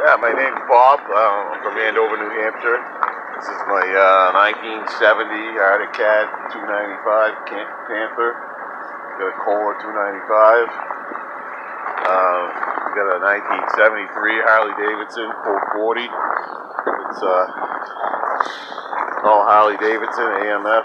Yeah, my name's Bob. I'm from Andover, New Hampshire. This is my 1970 Arctic Cat 295 Panther. Got a Kohler 295. We got a 1973 Harley Davidson 440. It's all Harley Davidson AMF.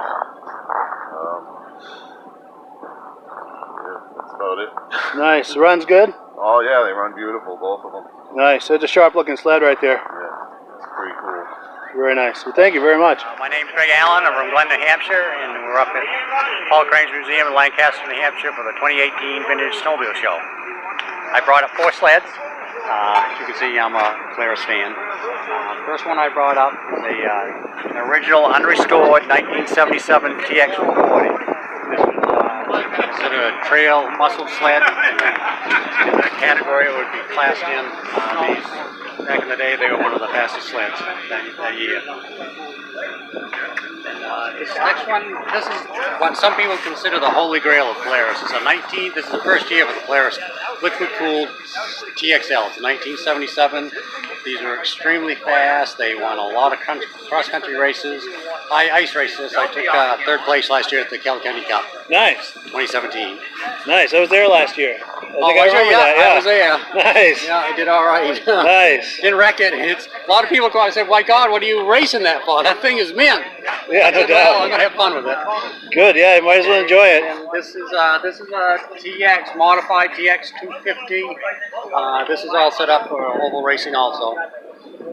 Yeah, that's about it. Nice. The run's good? Oh yeah, they run beautiful, both of them. Nice. It's a sharp looking sled right there. Yeah, it's pretty cool. Very nice. Well, thank you very much. My name's Greg Allen. I'm from Glen, New Hampshire, and we're up at Paul Crane's Museum in Lancaster, New Hampshire for the 2018 Vintage Snowmobile Show. I brought up 4 sleds. As you can see, I'm a Polaris fan. First one I brought up is an original, unrestored 1977 TX 440. This was considered a trail muscle sled. In the category it would be classed in. These, back in the day, they were one of the fastest sleds that year. This next one, this is what some people consider the holy grail of Polaris. This is the first year for the Polaris liquid-cooled TXL. It's a 1977. These are extremely fast. They won a lot of cross-country races, ice races. I took 3rd place last year at the County Cup. Nice. 2017. Nice. I was there last year. I was there. Nice. Yeah, I did all right. Nice. Didn't wreck it. A lot of people go out and say, "My God, what are you racing that for? That thing is mint." Yeah, no doubt. Well, I'm gonna have fun with it. Good. Yeah, you might as well enjoy it. And this is a TX modified TX 250. This is all set up for oval racing also.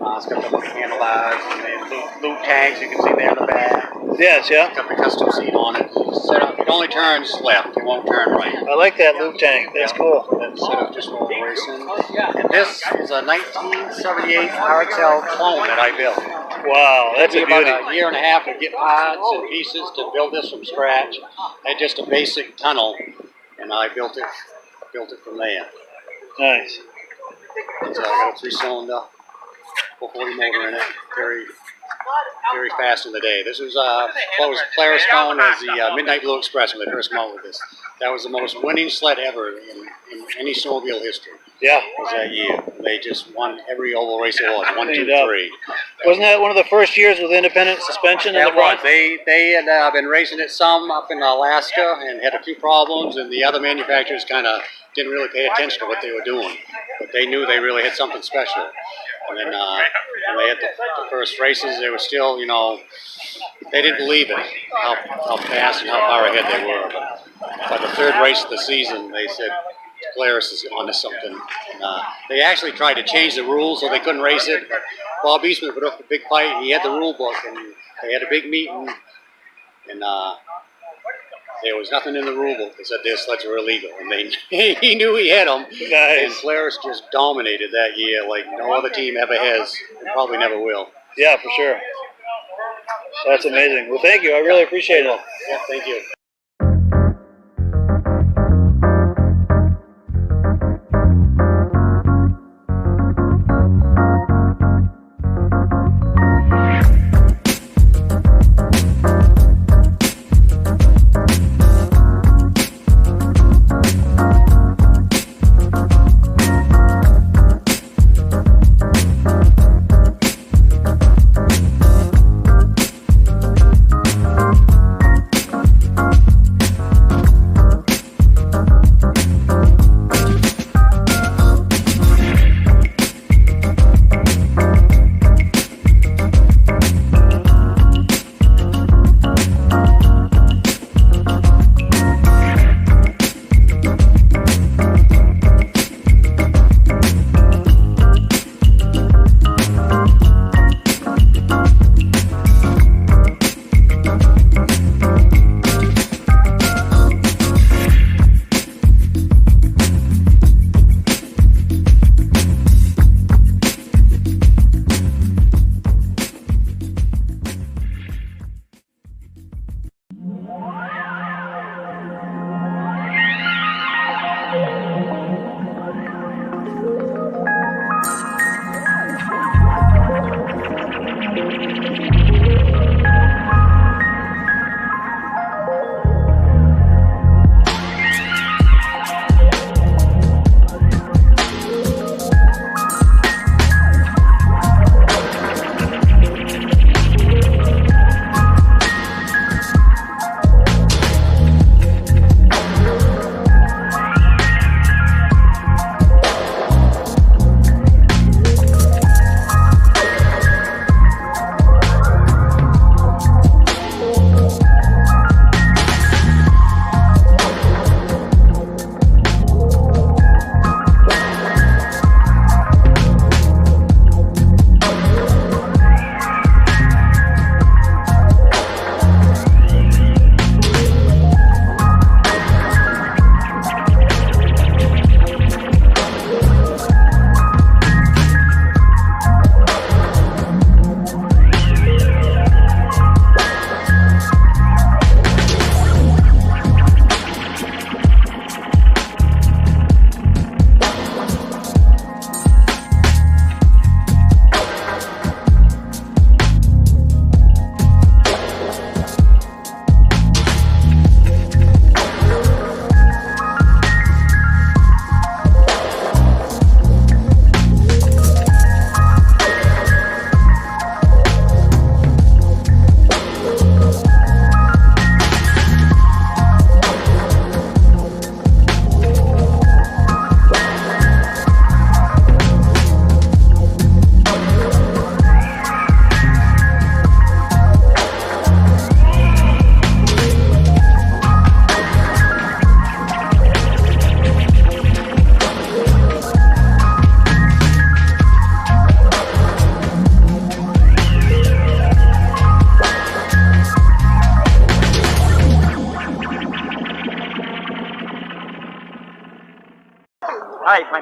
It's got the handlebars and the loop tanks you can see there in the back. Yes, yeah. It's got the custom seat on it. It's set up, it only turns left, it won't turn right. I like that loop tank. That's cool. It's set up just for oval racing. And this is a 1978 RXL clone that I built. Wow, that's a beauty. About a year and a half to get parts and pieces to build this from scratch. I had just a basic tunnel, and I built it from there. Nice. It's got a 3-cylinder 440 motor in it. Very, very fast in the day. This was what was Polaris known as the Midnight Blue Express when they first came out with this. That was the most winning sled ever in any snowmobile history. Yeah. Was that year. They just won every oval race it was. 1, 2, 3. Wasn't that one of the first years with independent suspension in the front? They had been racing it some up in Alaska and had a few problems, and the other manufacturers kind of didn't really pay attention to what they were doing. But they knew they really had something special. And then when they had the first races, they were still, you know, they didn't believe it, how fast and how far ahead they were. But by the 3rd race of the season, they said, Polaris is onto something. And, they actually tried to change the rules so they couldn't race it. Bob Eastman put up a big fight. He had the rule book, and they had a big meeting. And there was nothing in the rule book that said their sleds were illegal. And he knew he had them. Nice. And Polaris just dominated that year like no other team ever has, and probably never will. Yeah, for sure. That's amazing. Well, thank you. I really appreciate it. Yeah, thank you.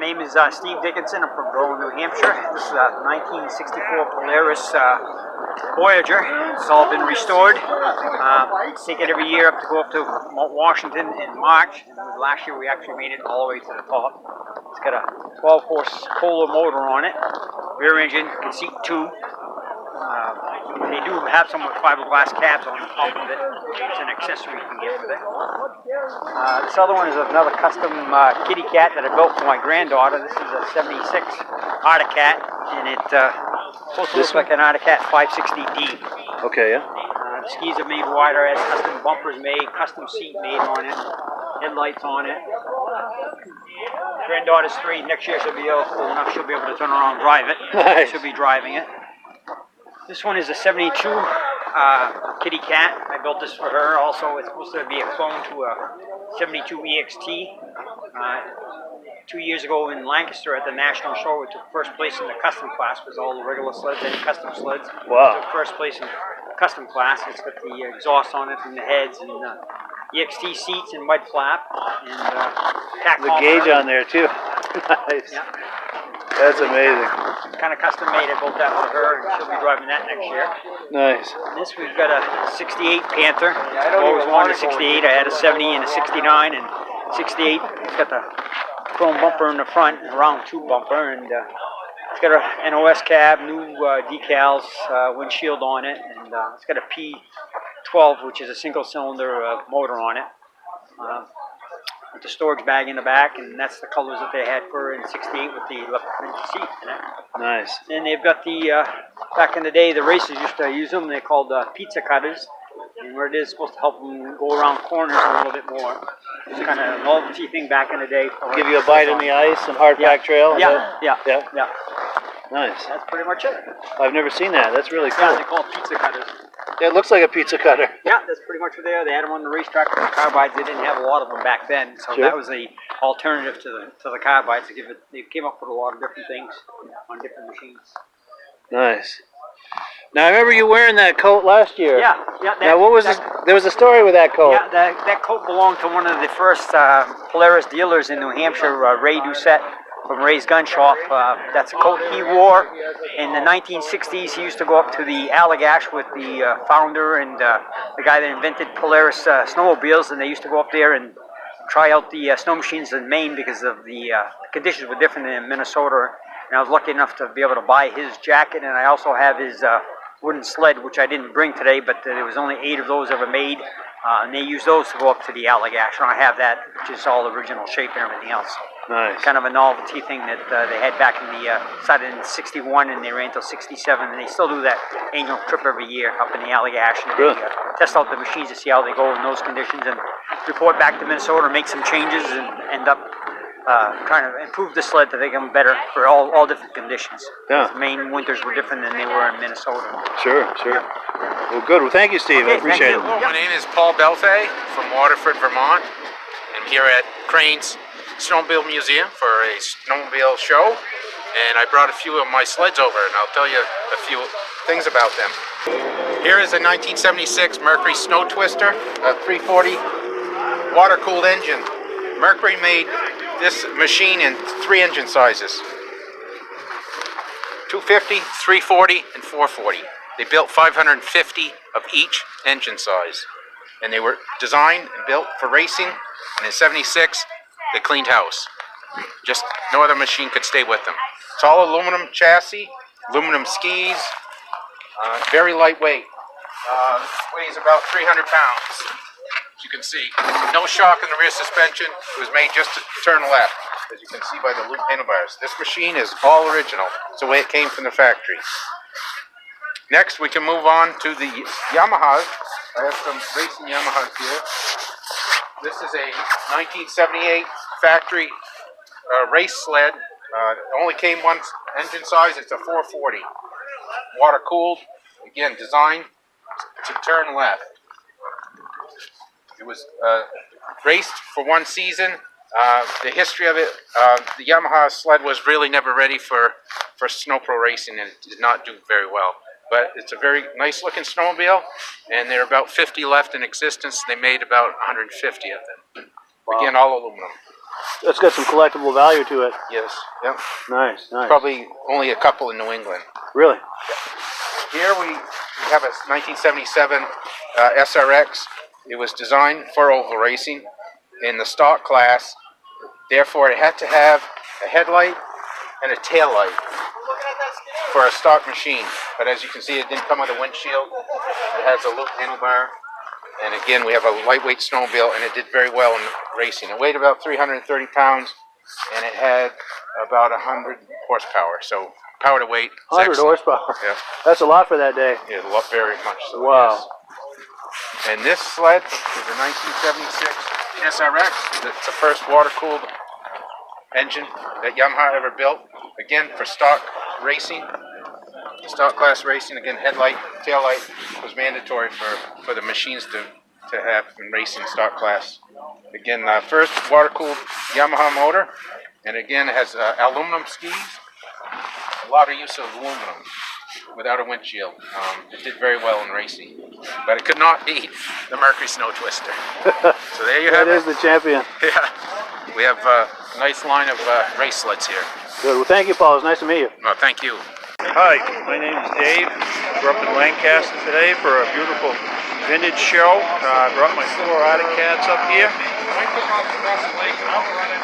name is Steve Dickinson. I'm from Berlin, New Hampshire. This is a 1964 Polaris Voyager. It's all been restored. Take it every year to go up to Mount Washington in March. And last year we actually made it all the way to the top. It's got a 12-horse Kohler motor on it. Rear engine, you can seat 2. They do have some with fiberglass cabs on top of it. It's an accessory you can get with it. This other one is another custom kitty cat that I built for my granddaughter. This is a 76 Arctic Cat, and it supposed to look like an Arctic Cat 560D. Okay, yeah. The skis are made wider, has custom bumpers made, custom seat made on it, headlights on it. Granddaughter's 3. Next year she'll be old enough, she'll be able to turn around and drive it. Nice. She'll be driving it. This one is a 72 kitty cat. I built this for her. Also, it's supposed to be a clone to a 72 EXT. 2 years ago in Lancaster at the national show, we took first place in the custom class. Was all the regular sleds and custom sleds. Wow. We took first place in custom class. It's got the exhaust on it and the heads and EXT seats and mud flap and the gauge on there too. Nice. Yeah. That's amazing. Kind of custom made. I built that for her, and she'll be driving that next year. Nice. And this we've got a 68 Panther. I always wanted a 68. I had a 70 and a 69, and 68. It's got the chrome bumper in the front, and a round tube bumper, and it's got a NOS cab, new decals, windshield on it, and it's got a P12, which is a single-cylinder motor on it. With the storage bag in the back, and that's the colors that they had for in 68 with the electric seat in it. Nice. And they've got the, back in the day, the racers used to use them. They're called pizza cutters. And where it is supposed to help them go around corners a little bit more. It's kind of a novelty thing back in the day. Give you a bite in the ice and hard pack trail? Yeah. Nice. That's pretty much it. I've never seen that. That's really cool. Yeah, they're called pizza cutters. Yeah, it looks like a pizza cutter. Yeah, that's pretty much what they are. They had them on the racetrack for the carbides. They didn't have a lot of them back then, so Sure. that was the alternative to the carbides. They came up with a lot of different things on different machines. Nice. Now I remember you wearing that coat last year. Yeah. Now what was there was a story with that coat. Yeah, that coat belonged to one of the first Polaris dealers in New Hampshire, Ray Doucette from Ray's Gun Shop. That's a coat he wore in the 1960s. He used to go up to the Allagash with the founder and the guy that invented Polaris snowmobiles, and they used to go up there and try out the snow machines in Maine because of the conditions were different than in Minnesota. And I was lucky enough to be able to buy his jacket, and I also have his wooden sled, which I didn't bring today, but there was only 8 of those ever made, and they used those to go up to the Allagash, and I have that, which is all original shape and everything else. Nice. Kind of a novelty thing that they had back in the, started in 61 and they ran until 67, and they still do that annual trip every year up in the Allagash, and Really? they test out the machines to see how they go in those conditions, and report back to Minnesota, make some changes, and end up trying to improve the sled to make them better for all different conditions. Yeah. Maine winters were different than they were in Minnesota. Sure. Well, good. Well, thank you, Steve. I Okay, appreciate it. thank you. My name is Paul Belfay from Waterford, Vermont. I'm here at Crane's Snowmobile Museum for a snowmobile show, and I brought a few of my sleds over, and I'll tell you a few things about them. Here is a 1976 Mercury Snow Twister, a 340 water-cooled engine. Mercury made this machine in 3 engine sizes: 250, 340, and 440. They built 550 of each engine size, and they were designed and built for racing, and in 76 they cleaned house. Just no other machine could stay with them. It's all aluminum chassis, aluminum skis, very lightweight. Weighs about 300 pounds. As you can see, no shock in the rear suspension. It was made just to turn left, as you can see by the loop handlebars. This machine is all original. It's the way it came from the factory. Next, we can move on to the Yamahas. I have some racing Yamahas here. This is a 1978 factory race sled. It only came one engine size. It's a 440. Water cooled. Again, designed to turn left. It was raced for one season. The history of it, the Yamaha sled was really never ready for snow pro racing, and it did not do very well. But it's a very nice looking snowmobile, and there are about 50 left in existence. They made about 150 of them. Wow. Again, all aluminum. It's got some collectible value to it. Yes. Yep. Nice, nice. Probably only a couple in New England. Really? Here we have a 1977 SRX. It was designed for oval racing in the stock class. Therefore, it had to have a headlight and a tail light for a stock machine. But as you can see, it didn't come with a windshield. It has a loop handlebar. And again, we have a lightweight snowmobile, and it did very well in racing. It weighed about 330 pounds, and it had about 100 horsepower. So power to weight. 100 horsepower. Yeah. That's a lot for that day. Yeah, very much so. Wow. Yes. And this sled is a 1976 SRX. It's the first water-cooled engine that Yamaha ever built. Again, for stock racing, stock class racing. Again, headlight, tail light was mandatory for the machines to have in racing stock class. Again, first water-cooled Yamaha motor, and again, it has aluminum skis. A lot of use of aluminum without a windshield. It did very well in racing, but it could not beat the Mercury Snow Twister. So there you have it. That is the champion. Yeah, we have a nice line of race sleds here. Good. Well, thank you, Paul. It's nice to meet you. Well, thank you. Hi, my name is Dave. We're up in Lancaster today for a beautiful vintage show. I brought my 4 Arctic Cats up here.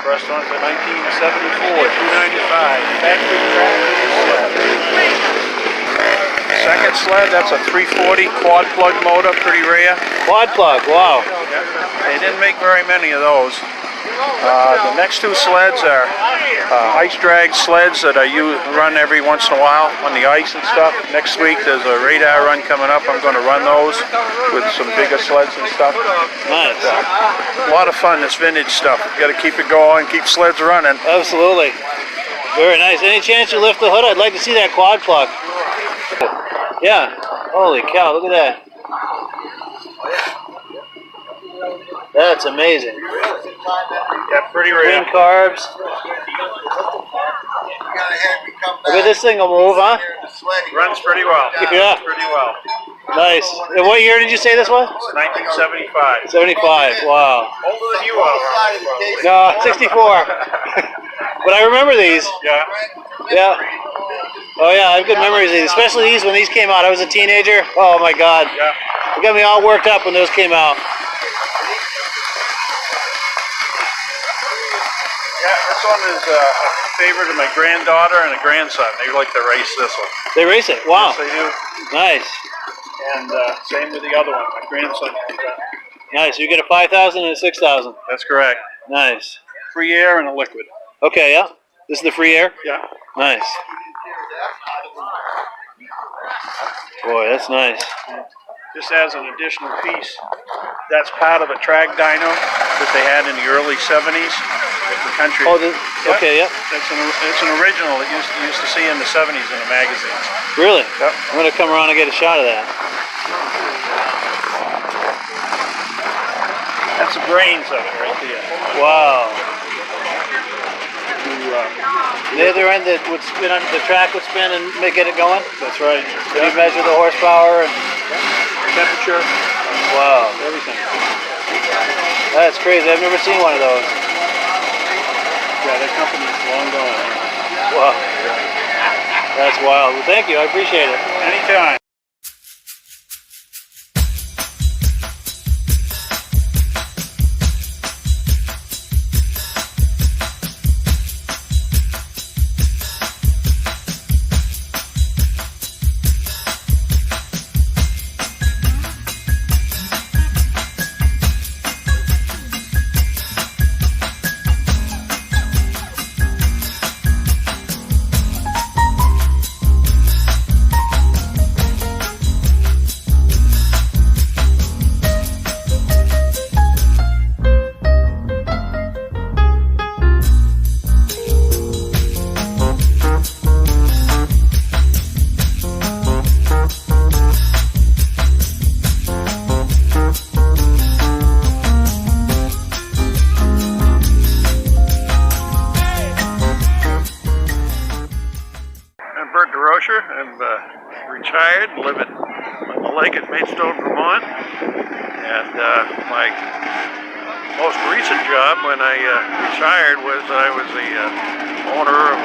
First one's a 1974 295 factory track. Second sled, that's a 340 quad plug motor, pretty rare. Quad plug. Wow. They didn't make very many of those. The next 2 sleds are ice drag sleds that I run every once in a while on the ice and stuff. Next week there's a radar run coming up. I'm going to run those with some bigger sleds and stuff. Nice. A lot of fun, this vintage stuff. You got to keep it going, keep sleds running. Absolutely. Very nice. Any chance you lift the hood? I'd like to see that quad plug. Yeah. Holy cow, look at that. That's amazing. Yeah, pretty rare. Green carbs. I bet this thing will move, huh? Runs pretty well. Yeah. Pretty well. Nice. And what year did you say this was? 1975. 75. Wow. Older than you are. No, 64. But I remember these. Yeah. Yeah. Oh yeah, I have good memories of these, especially these when these came out. I was a teenager. Oh my God. Yeah. It got me all worked up when those came out. Yeah, this one is a favorite of my granddaughter and a grandson. They like to race this one. They race it. Wow. Yes, they do. Nice. And same with the other one. My grandson has that. Nice. You get a 5,000 and a 6,000. That's correct. Nice. Free air and a liquid. Okay, yeah. This is the free air? Yeah. Nice. Boy, that's nice. Just as an additional piece, that's part of a track dyno that they had in the early 70s. The country. Oh, okay, yeah. It's an original that you used to see in the 70s in the magazines. Really? Yep. I'm going to come around and get a shot of that. That's the brains of it right there. Wow. To, The other end that would spin on the track would spin and get it going? that's right. Did you measure the horsepower and Temperature, wow. everything. That's crazy. I've never seen one of those. Yeah, that company's long gone. Wow. That's wild. Well, thank you. I appreciate it. Anytime. I'm retired, live on the lake at Maidstone, Vermont, and my most recent job when I retired was I was the owner of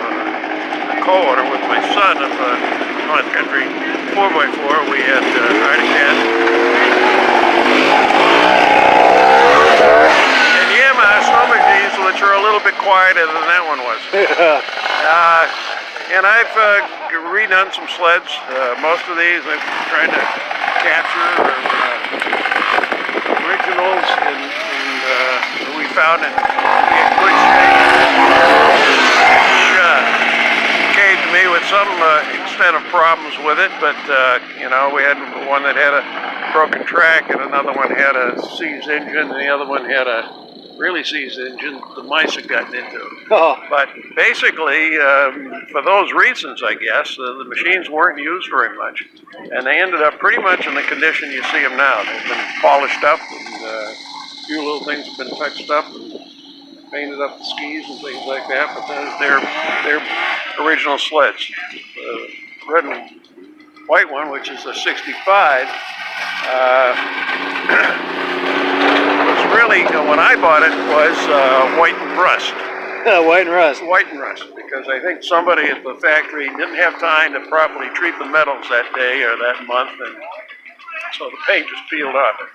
a co-owner with my son of a cross-country 4x4. We had riding cat. And Yamaha snow machines, which are a little bit quieter than that one was. And I've redone some sleds. Most of these I've tried to capture originals and we found in good shape. Came to me with some extent of problems with it, but you know, we had one that had a broken track and another one had a seized engine and the other one had a really seized engine the mice had gotten into. Oh. But basically, for those reasons, I guess, the machines weren't used very much. And they ended up pretty much in the condition you see them now. They've been polished up and a few little things have been touched up and painted up the skis and things like that, but they're original sleds. The red and white one, which is a 65, was really, when I bought it, was white and rust. White and rust. White and rust, because I think somebody at the factory didn't have time to properly treat the metals that day or that month, and so the paint just peeled off it.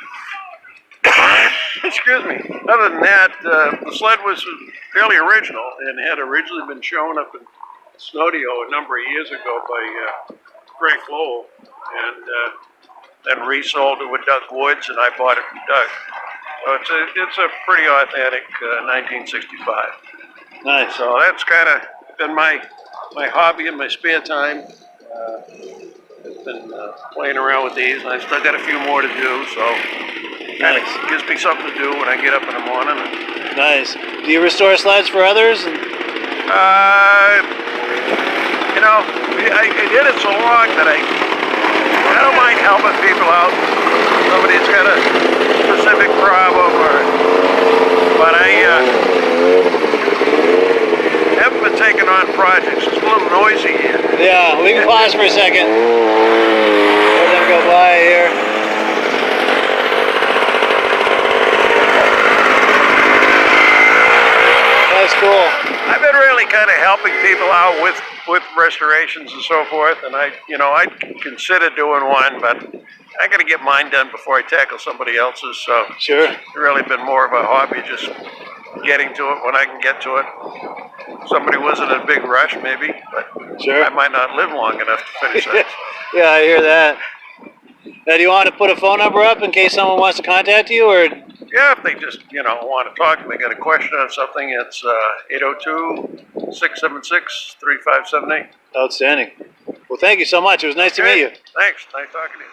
Excuse me. Other than that, the sled was fairly original and had originally been shown up in Snowdio a number of years ago by Frank Lowell, and then resold it with Doug Woods, and I bought it from Doug. So it's a pretty authentic 1965. Nice. So that's kind of been my hobby in my spare time. I've been playing around with these, and I've still got a few more to do, so kind of gives me something to do when I get up in the morning. Nice. Do you restore sleds for others? You know, I did it so long that I don't mind helping people out. Somebody's got a specific problem, but I haven't been taking on projects. It's a little noisy here. Yeah, we can pause for a second. Let them go by here. That's cool. I've been really kind of helping people out with restorations and so forth, and I'd consider doing one, but I got to get mine done before I tackle somebody else's. So Sure. It's really been more of a hobby, just getting to it when I can get to it. Somebody was in a big rush, maybe, but Sure. I might not live long enough to finish that. Yeah, I hear that. Now, do you want to put a phone number up in case someone wants to contact you, or? Yeah, if they just, want to talk, they got a question on something, it's 802-676-3578. Outstanding. Well, thank you so much. It was nice to meet you. Thanks. Nice talking to you.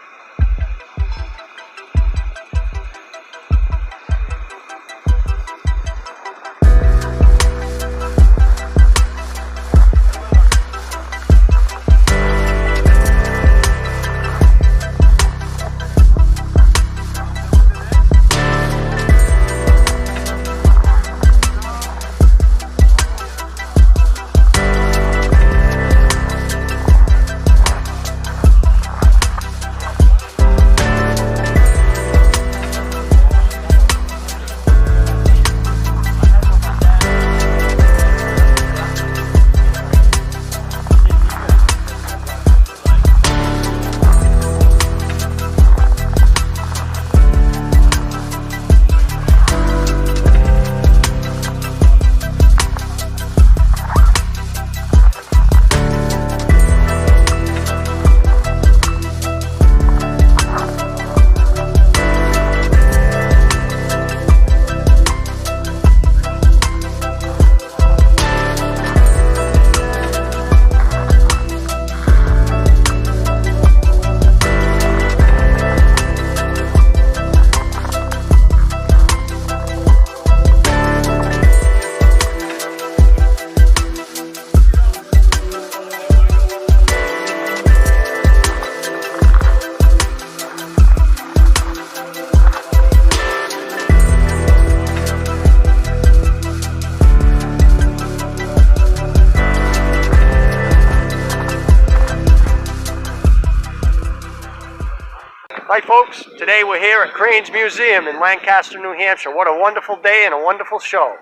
Hi folks, today we're here at Crane's Museum in Lancaster, New Hampshire. What a wonderful day and a wonderful show.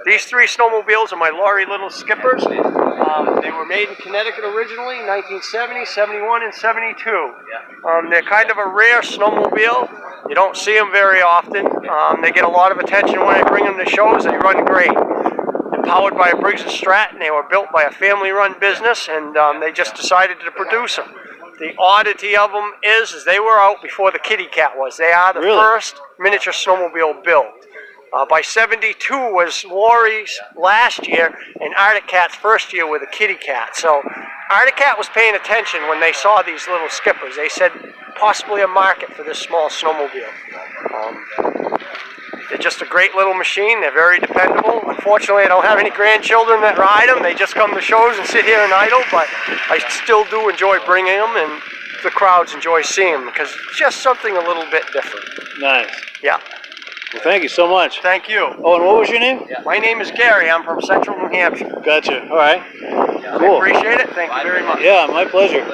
These three snowmobiles are my Lorry Little Skippers. They were made in Connecticut originally, 1970, 71, and 72. They're kind of a rare snowmobile. You don't see them very often. They get a lot of attention when I bring them to shows. They run great. They're powered by a Briggs & Stratton. They were built by a family-run business, and they just decided to produce them. The oddity of them is they were out before the Kitty Cat was. They are the first miniature snowmobile built. By 72 was Lorry's last year and Arctic Cat's first year with a Kitty Cat. So Arctic Cat was paying attention when they saw these little skippers. They said possibly a market for this small snowmobile. They're just a great little machine. They're very dependable. Unfortunately, I don't have any grandchildren that ride them. They just come to shows and sit here and idle, but I still do enjoy bringing them, and the crowds enjoy seeing them because it's just something a little bit different. Nice. Yeah. Well, thank you so much. Thank you. Oh, and what was your name? My name is Gary. I'm from Central New Hampshire. Gotcha. All right. I Cool. appreciate it. Thank you very much. Yeah, my pleasure.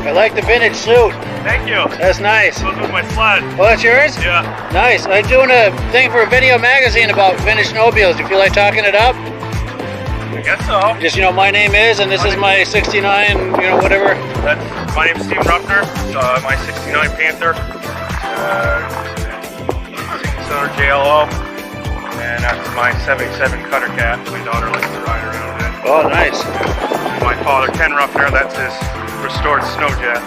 I like the vintage suit. Thank you. That's nice. Goes with my sled. Oh, that's yours? Yeah. Nice. I'm doing a thing for a video magazine about vintage snowmobiles. Do you feel like talking it up? I guess so. Just, my name is, and this is my 69, whatever. My name's Steve Ruffner. My 69 Panther. Center JLO. And that's my 77 Cutter Cat. My daughter likes to ride around it. Oh, nice. My father, Ken Ruffner, that's his restored snow jet.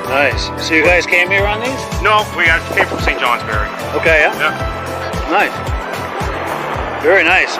Nice. So you guys came here on these? No, we came from St. Johnsbury. Okay, yeah. Yeah. Nice. Very nice.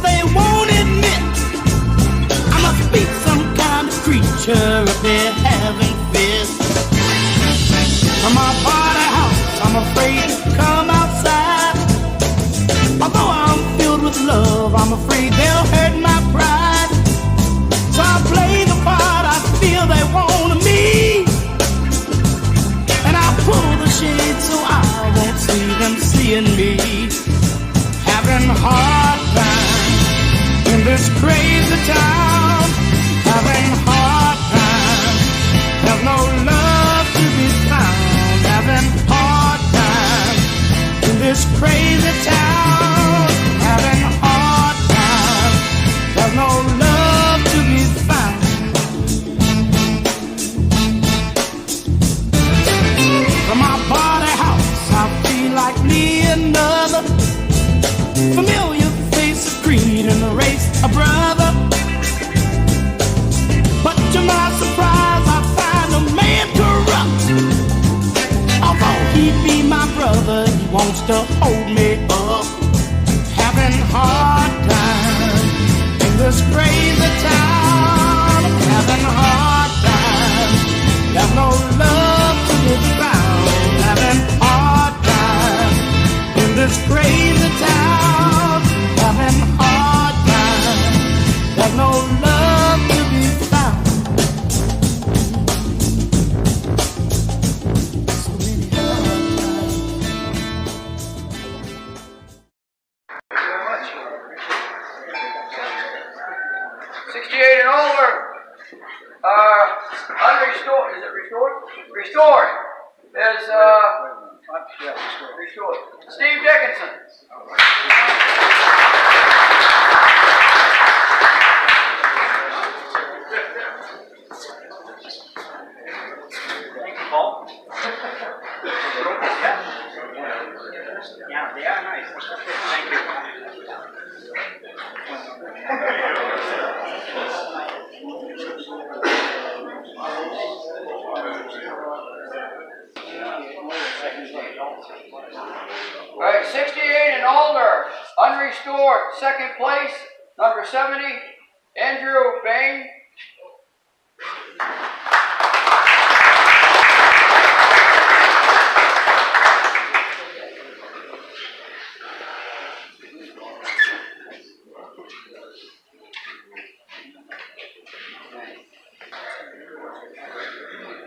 they won't admit. I must be some kind of creature if they're having fits. From my party house, I'm afraid to come outside. Although I'm filled with love, I'm afraid they'll hurt my pride. So I play the part I feel they want of me, and I pull the shade so I won't see them seeing me. Having a hard time in this crazy town. Having a hard time, there's no love to be found. Having a hard time in this crazy town. Having a hard time, there's no love to be found. From my party house, I feel like me another familiar face of greed in the race, a brother. But to my surprise, I find a man corrupt. Although he be my brother, he wants to hold me up. Having a hard time in this crazy town. Having a hard time, there's no love to be found. Having a hard time in this crazy town. Having a hard time, there's no love to be found. So many hard times. Thank you very much. 68 and older. Unrestored. Is it restored? Restored. Is restored. Steve Dickinson. Thank you, Paul. Yeah, they are nice. Thank you. All right, 68 and older, unrestored, second place, number 70, Andrew Bain.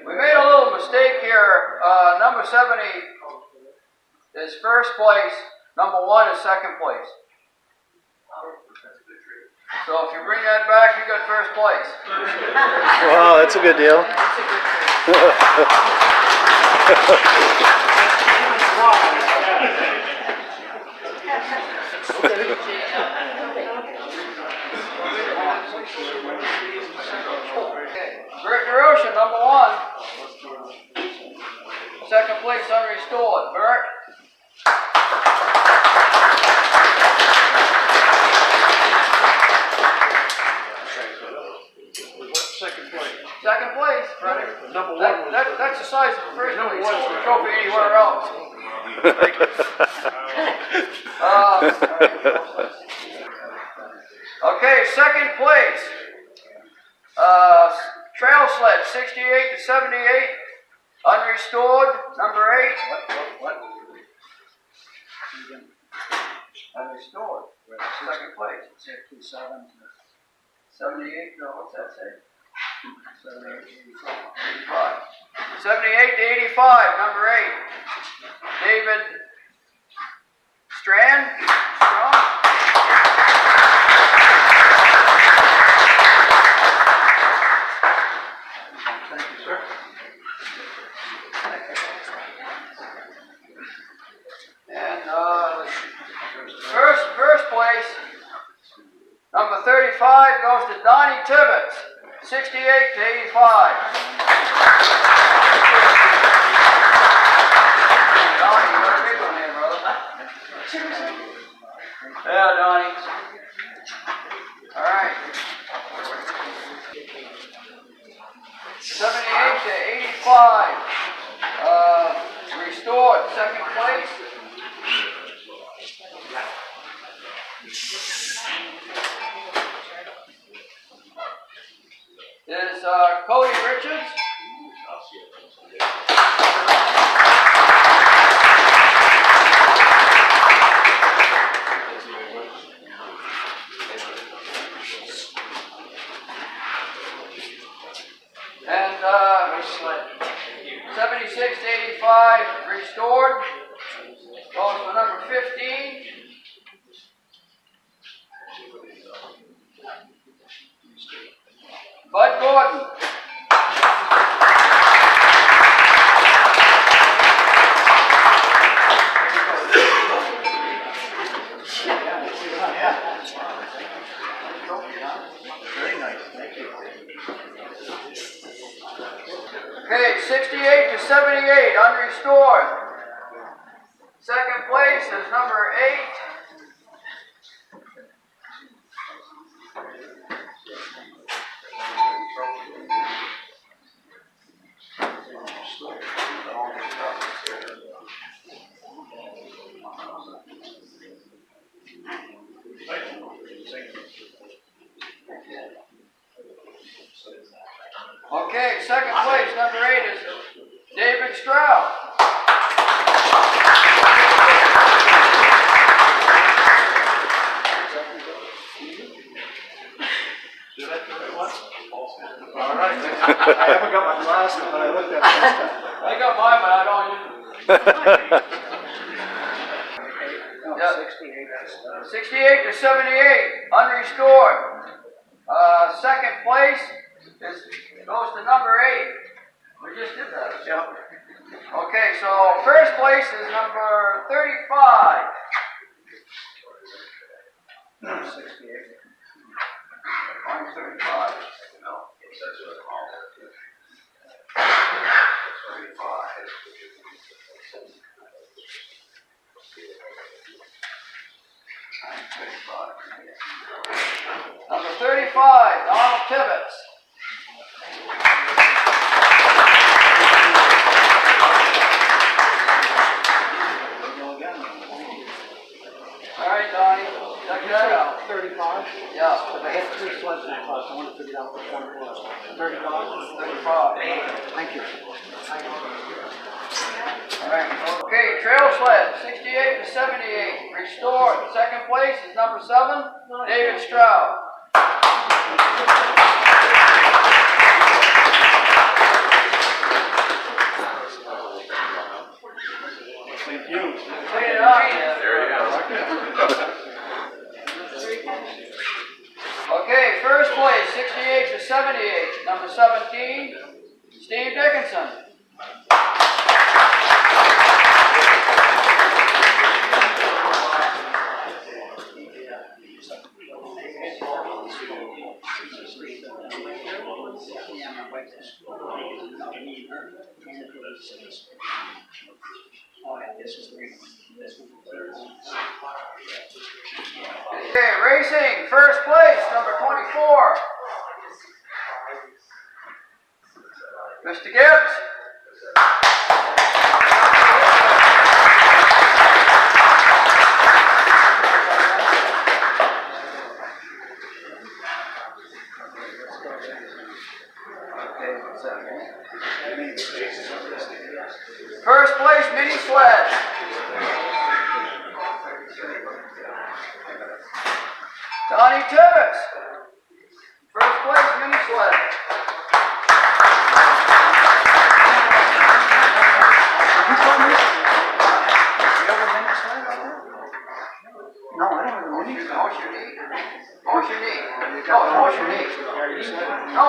We made a little mistake here. Number 70 is first place. Number 1 is second place. So if you bring that back, you got first place. Wow, that's a good deal. Bert DeRocha, number 1. Second place unrestored. Bert. Second place, Freddie. Number 1 that's the size of the first place. Trophy anywhere else. Okay, second place. Trail sled, 68 to 78. Unrestored, number 8. What? Unrestored. Second place. 78, no, what's that say? 78 to 85. 78 to 85, number 8. David Strong. Thank you, sir. And first place, number 35 goes to Donnie Tibbetts, 68 to 85. Donnie, you got a big one here, brother. Yeah, Donnie. All right. 78 to 85. Restored, second place. is Cody Richards. And 76 to 85 restored. Goes for number 15. Bud Gordon. Very nice, thank you. Okay, 68 to 78, unrestored. Second place is number 8. Okay, second place, number 8 is David Stroud. All right. I haven't got my glasses, but I looked at it. I got mine, but I don't use it. Yeah. 68 to 78, unrestored. Second place goes to number 8. We just did that. Yeah. Okay, so first place is number 35. 68. I'm 35. No, Number 35, Donald Tibbetts. All right, Donnie, check that out. 35? Yeah. But I had 3 sleds in the class. I want to figure out which one it was. 35? 35. Thank you. All right. Okay, trail sled, 68 to 78, restored. Second place is number 7, David Stroud. Thank you. Clean it up. There you go. Okay, first place, 68 to 78, number 17, Steve Dickinson. Okay, racing, first place, number 24. Mr. Gibbs. First place, mini sled. Donnie Tibbetts. First place, mini sled. No, I don't have a mini. Motion knee. Motion knee. No, motion knee. No,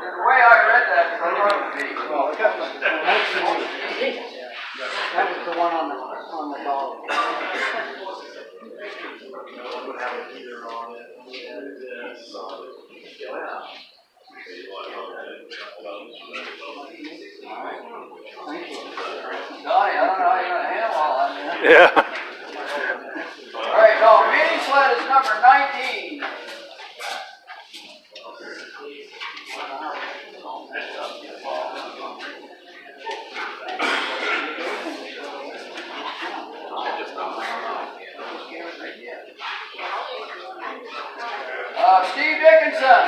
the way I read that, I thought it was knee. Well, I got the that was the one on the ball. Donnie, I don't know how you're going to handle all that. Yeah. All right, no, mini sled is number 19. Steve Dickinson.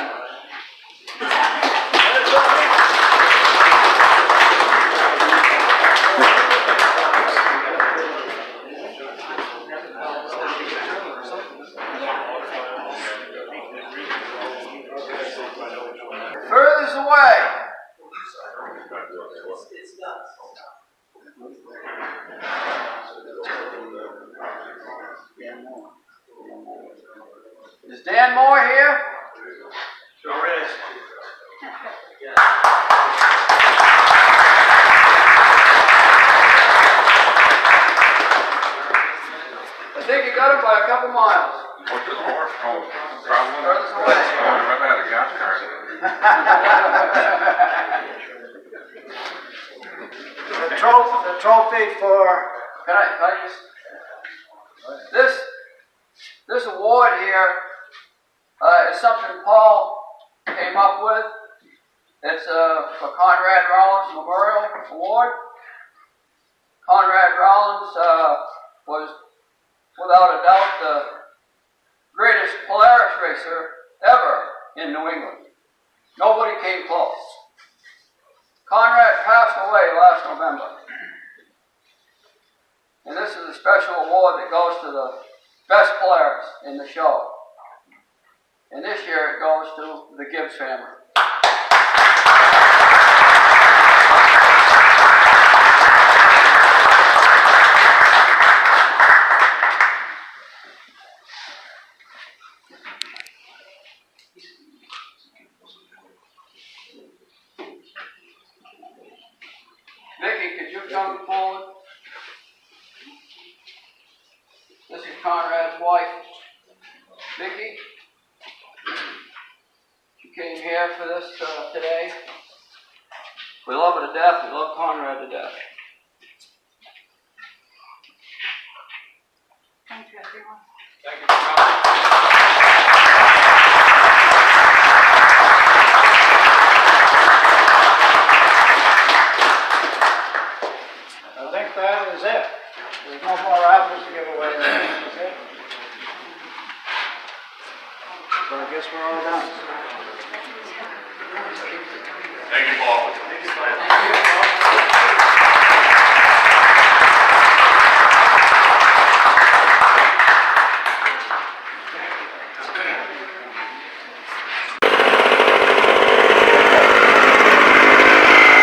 Is Dan Moore here? Sure is. I think you got him by a couple miles. What's the horse? Oh, probably. Furthest away. I've had a gas card. The trophy for Can I just, this award here is something Paul came up with. It's for Conrad Rollins Memorial Award. Conrad Rollins was, without a doubt, the greatest Polaris racer ever in New England. Nobody came close. Conrad passed away last November. And this is a special award that goes to the best Polaris in the show. And this year it goes to the Gibbs family. Vicky, could you come forward? This is Conrad's wife, Vicky. She came here for this today. We love her to death. We love Conrad to death. Thank you, everyone. Thank you for coming. I think that is it. There's no more apples to give away. Okay? So I guess we're all done. Thank you, Paul. Thank you.